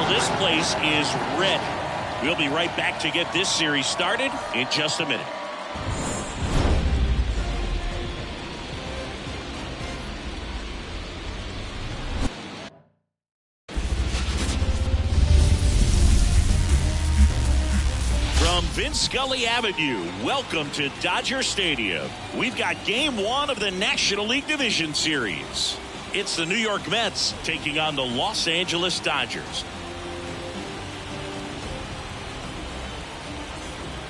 Well, this place is ready. We'll be right back to get this series started in just a minute. From Vince Scully Avenue, welcome to Dodger Stadium. We've got Game 1 of the National League Division Series. It's the New York Mets taking on the Los Angeles Dodgers.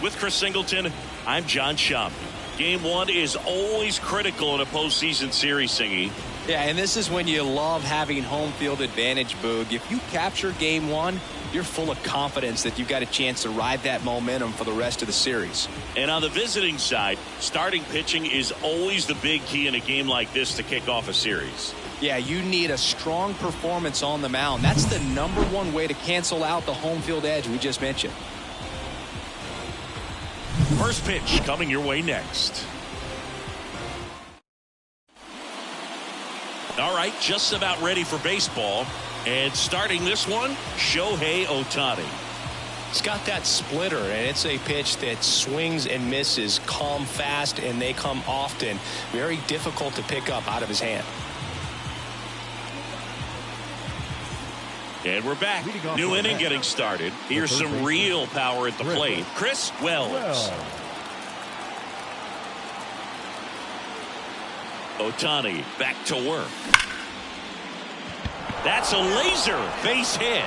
With Chris Singleton, I'm John Schaub. Game 1 is always critical in a postseason series, Singy. Yeah, and this is when you love having home field advantage, Boog. If you capture Game 1, you're full of confidence that you've got a chance to ride that momentum for the rest of the series. And on the visiting side, starting pitching is always the big key in a game like this to kick off a series. Yeah, you need a strong performance on the mound. That's the #1 way to cancel out the home field edge we just mentioned. First pitch coming your way next. All right, just about ready for baseball. And starting this one, Shohei Ohtani. He's got that splitter, and it's a pitch that swings and misses, come fast, and they come often. Very difficult to pick up out of his hand. And we're back. New inning getting started. Here's some real power at the plate. Chris Wells. Ohtani back to work. That's a laser base hit.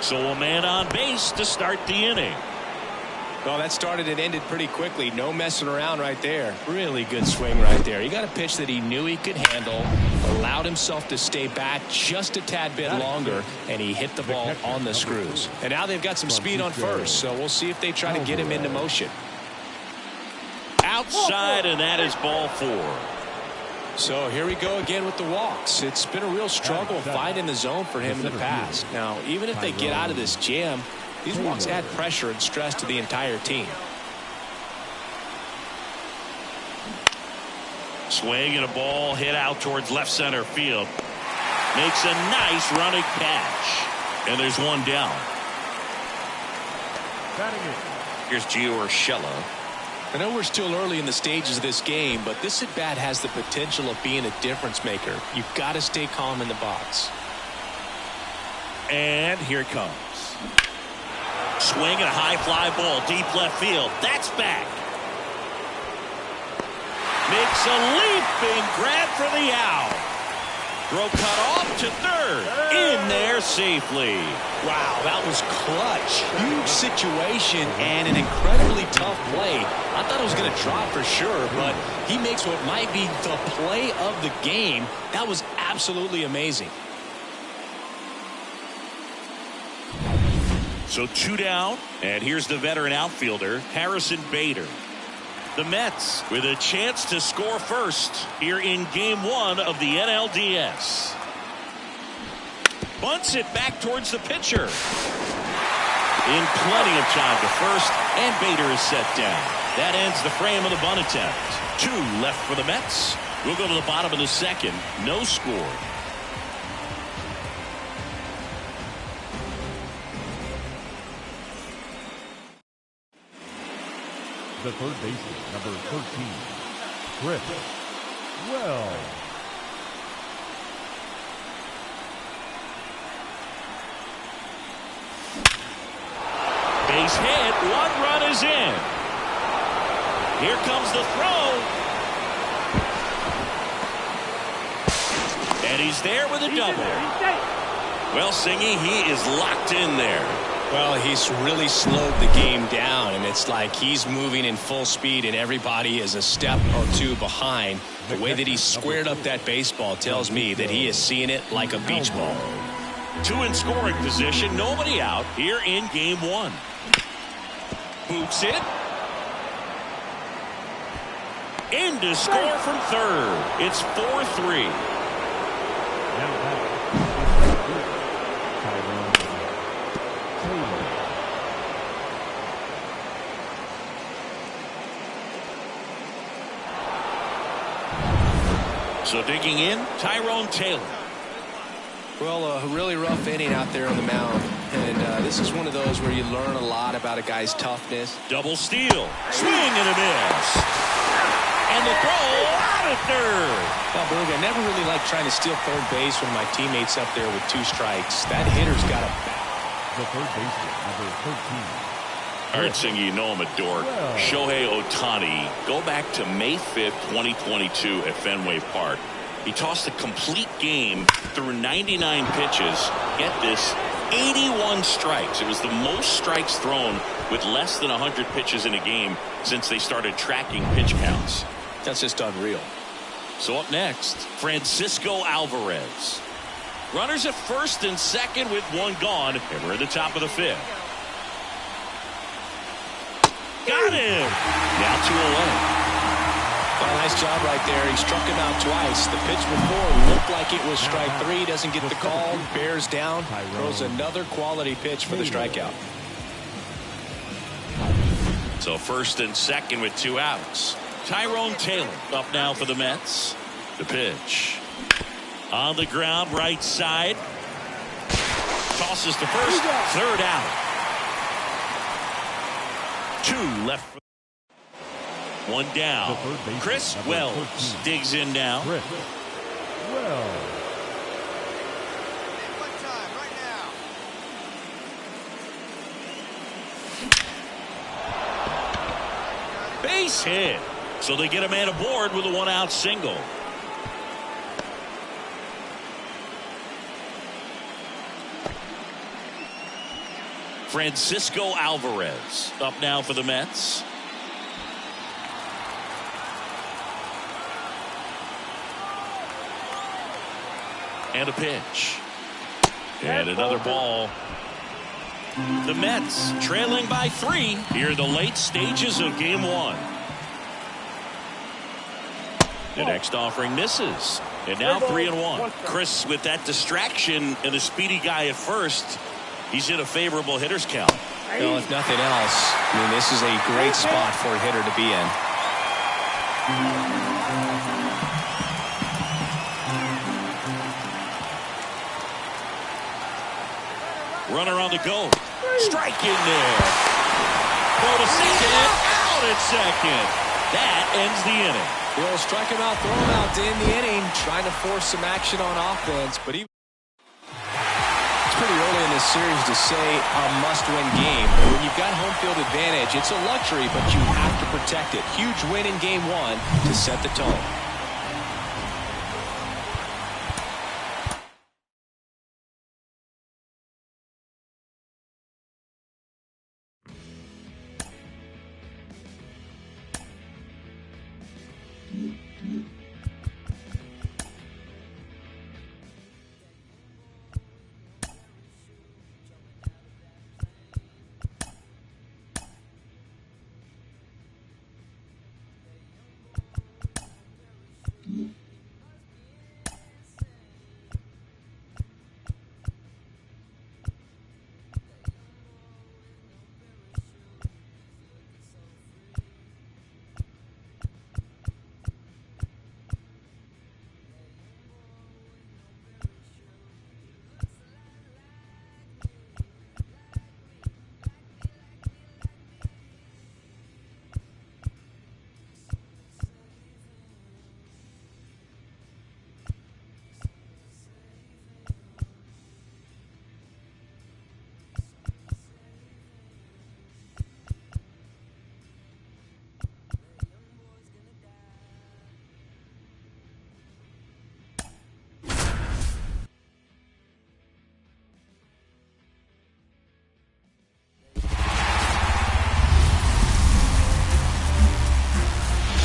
So a man on base to start the inning. Well, that started and ended pretty quickly. No messing around right there. Really good swing right there. He got a pitch that he knew he could handle, allowed himself to stay back just a tad bit longer, and he hit the ball on the screws. And now they've got some speed on first, so we'll see if they try to get him into motion. Outside, and that is ball 4. So here we go again with the walks. It's been a real struggle finding the zone for him in the past. Now, even if they get out of this jam, these walks add pressure and stress to the entire team. Swing and a ball hit out towards left center field. Makes a nice running catch. And there's one down. Here's Gio Urshela. I know we're still early in the stages of this game, but this at-bat has the potential of being a difference maker. You've got to stay calm in the box. And here it comes. Swing and a high fly ball deep left field. That's back. Makes a leaping grab for the out. Throw cut off to third. In there safely. Wow, that was clutch. Huge situation and an incredibly tough play. I thought it was going to drop for sure, but he makes what might be the play of the game. That was absolutely amazing. So 2 down, and here's the veteran outfielder, Harrison Bader. The Mets with a chance to score first here in Game 1 of the NLDS. Bunts it back towards the pitcher. In plenty of time to first, and Bader is set down. That ends the frame of the bunt attempt. 2 left for the Mets. We'll go to the bottom of the second. No score. The third baseman, number 13, Chris Wells. Base hit. 1 run is in. Here comes the throw. And he's there with a double. Well, Singy, he is locked in there. Well, he's really slowed the game down, and it's like he's moving in full speed and everybody is a step or 2 behind. The way that he squared up that baseball tells me that he is seeing it like a beach ball. 2 in scoring position, nobody out here in Game 1. Boots it. In to score from third. It's 4-3. So digging in, Tyrone Taylor. Well, a really rough inning out there on the mound. And this is one of those where you learn a lot about a guy's toughness. Double steal. Swing and a miss. And the throw out at third. Well, Boog, I never really like trying to steal third base when my teammate's up there with 2 strikes. That hitter's got a... The third baseman, number 13. All right, Singy, you know him at Dork. Shohei Ohtani. Go back to May 5th, 2022 at Fenway Park. He tossed a complete game through 99 pitches. Get this, 81 strikes. It was the most strikes thrown with less than 100 pitches in a game since they started tracking pitch counts. That's just unreal. So up next, Francisco Alvarez. Runners at first and second with 1 gone, and we're at the top of the 5th. Got him! Now 2 away. Well, nice job right there. He struck him out twice. The pitch before looked like it was strike 3. Doesn't get the call. Bears down. Throws another quality pitch for the strikeout. So first and second with 2 outs. Tyrone Taylor up now for the Mets. The pitch. On the ground, right side. Tosses to first. 3rd out. 2 left. 1 down. Chris Wells digs in now. Chris Wells. Base hit. So they get a man aboard with a 1-out single. Francisco Alvarez up now for the Mets. And a pitch. And another ball. The Mets trailing by 3 here in the late stages of game 1. The next offering misses. And now 3-1. Chris, with that distraction and the speedy guy at first, he's in a favorable hitter's count. Well, if nothing else, I mean, this is a great spot for a hitter to be in. Runner on the go. Strike in there. Throw to second. Out at second. That ends the inning. The old strike him out, throw him out to end the inning. Trying to force some action on offense, but it's pretty early in this series to say a must-win game. But when you've got home field advantage, it's a luxury, but you have to protect it. Huge win in game 1 to set the tone.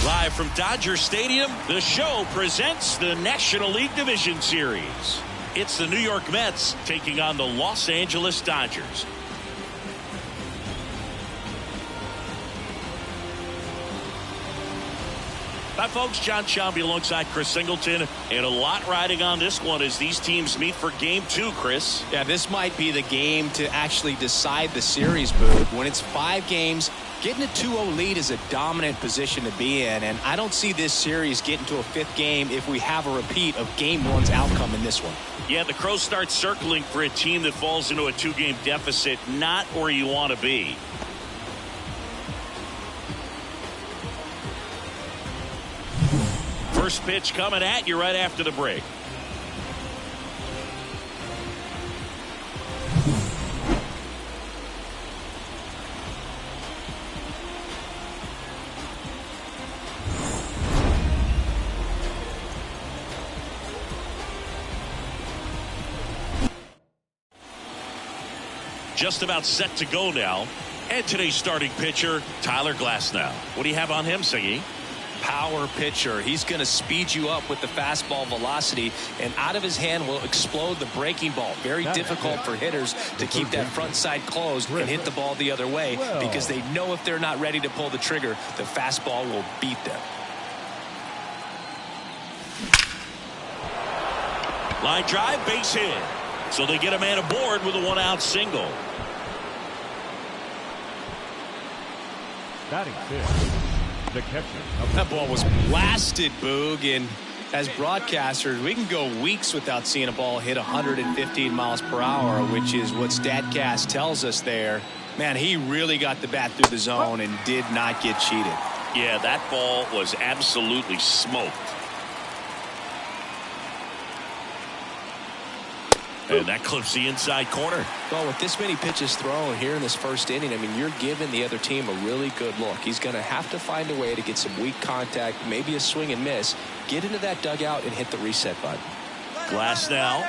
Live from Dodger Stadium, the show presents the National League Division Series. It's the New York Mets taking on the Los Angeles Dodgers. Hi, folks. John Sciambi alongside Chris Singleton, and a lot riding on this one as these teams meet for Game 2, Chris. Yeah, this might be the game to actually decide the series, Booth. When it's 5 games, Getting a 2-0 lead is a dominant position to be in, and I don't see this series getting to a 5th game if we have a repeat of Game 1's outcome in this one. Yeah, the Crows start circling for a team that falls into a 2-game deficit, not where you want to be. First pitch coming at you right after the break. Just about set to go now. And today's starting pitcher, Tyler Glasnow. What do you have on him, Singy? Power pitcher. He's going to speed you up with the fastball velocity, and out of his hand will explode the breaking ball. Very difficult for hitters to keep that front side closed and hit the ball the other way, because they know if they're not ready to pull the trigger, the fastball will beat them. Line drive, base hit. So they get a man aboard with a 1-out single. Batting fifth, the catcher. That ball was blasted, Boog, and as broadcasters, we can go weeks without seeing a ball hit 115 miles per hour, which is what StatCast tells us there. Man, he really got the bat through the zone and did not get cheated. Yeah, that ball was absolutely smoked. And that clips the inside corner. Well, with this many pitches thrown here in this first inning, I mean, you're giving the other team a really good look. He's going to have to find a way to get some weak contact, maybe a swing and miss, get into that dugout and hit the reset button. Glasnow,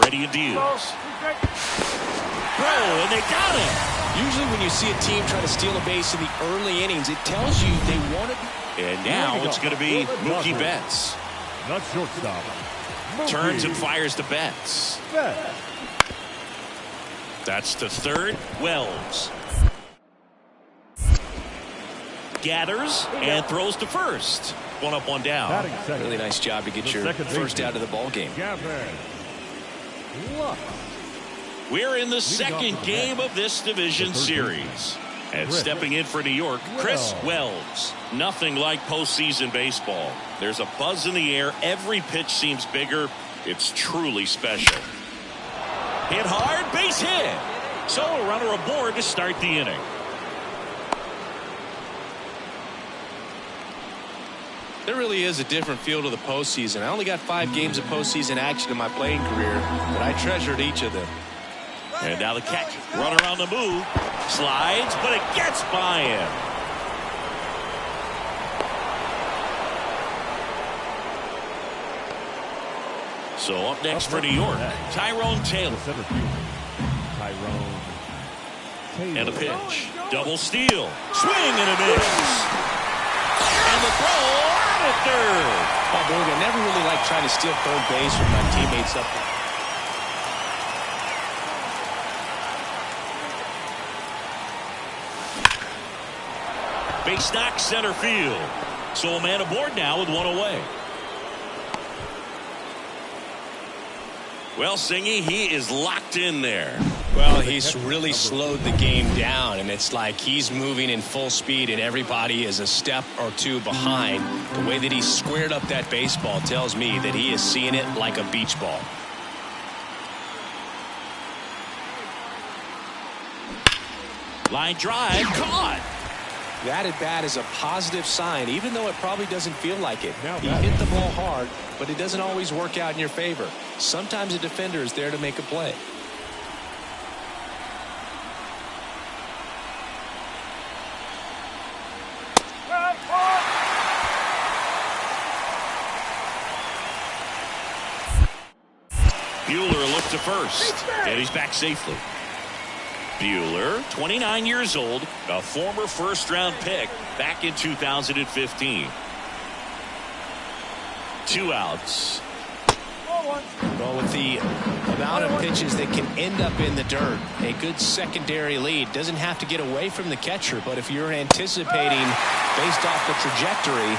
ready to deal. Throw, and they got him. Usually when you see a team try to steal a base in the early innings, it tells you they want to. And now it's going to be Mookie Betts. Not shortstop. Turns and fires to Betts. That's to third. Wells gathers and throws to first. 1 up, 1 down. Really nice job to get your first out of the ball game. We're in the second game of this division series. And stepping in for New York, Chris Wells. Nothing like postseason baseball. There's a buzz in the air. Every pitch seems bigger. It's truly special. Hit hard, base hit. So a runner aboard to start the inning. There really is a different feel to the postseason. I only got 5 games of postseason action in my playing career, but I treasured each of them. And now the catch. Runner on the move. Slides, but it gets by him. So up next for New York, Tyrone Taylor. And a pitch. Double steal. Swing and a miss. And the throw out at third. Oh, boy, I never really liked trying to steal third base from my teammates up there. Base knock center field. So a man aboard now with 1 away. Well, Singy, he is locked in there. Well, he's really slowed the game down, and it's like he's moving in full speed and everybody is a step or 2 behind. The way that he squared up that baseball tells me that he is seeing it like a beach ball. Line drive, caught. That at bat is a positive sign, even though it probably doesn't feel like it. He hit the ball hard, but it doesn't always work out in your favor. Sometimes a defender is there to make a play. Buehler looked to first, and he's back safely. Buehler, 29 years old, a former first-round pick back in 2015. 2 outs. Well, with the amount of pitches that can end up in the dirt, a good secondary lead doesn't have to get away from the catcher, but if you're anticipating based off the trajectory,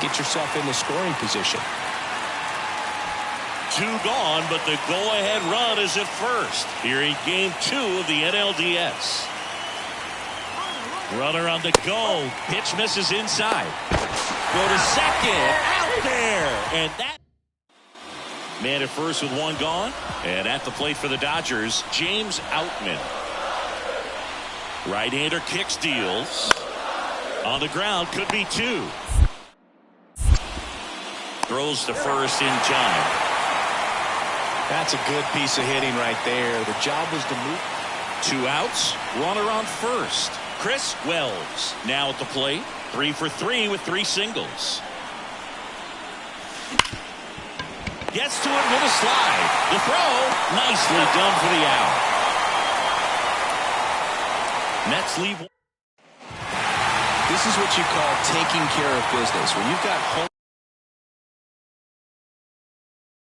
get yourself in the scoring position. 2 gone, but the go-ahead run is at first here in Game 2 of the NLDS. Runner on the go. Pitch misses inside. Go to second. Out there. And that. Man at first with one gone. And at the plate for the Dodgers, James Outman. Right-hander kicks, deals. On the ground, could be two. Throws to first in time. That's a good piece of hitting right there. The job was to move. 2 outs. Runner on first. Chris Wells now at the plate. 3 for 3 with 3 singles. Gets to it with a slide. The throw, nicely done for the out. Mets leave. This is what you call taking care of business. When you've got home.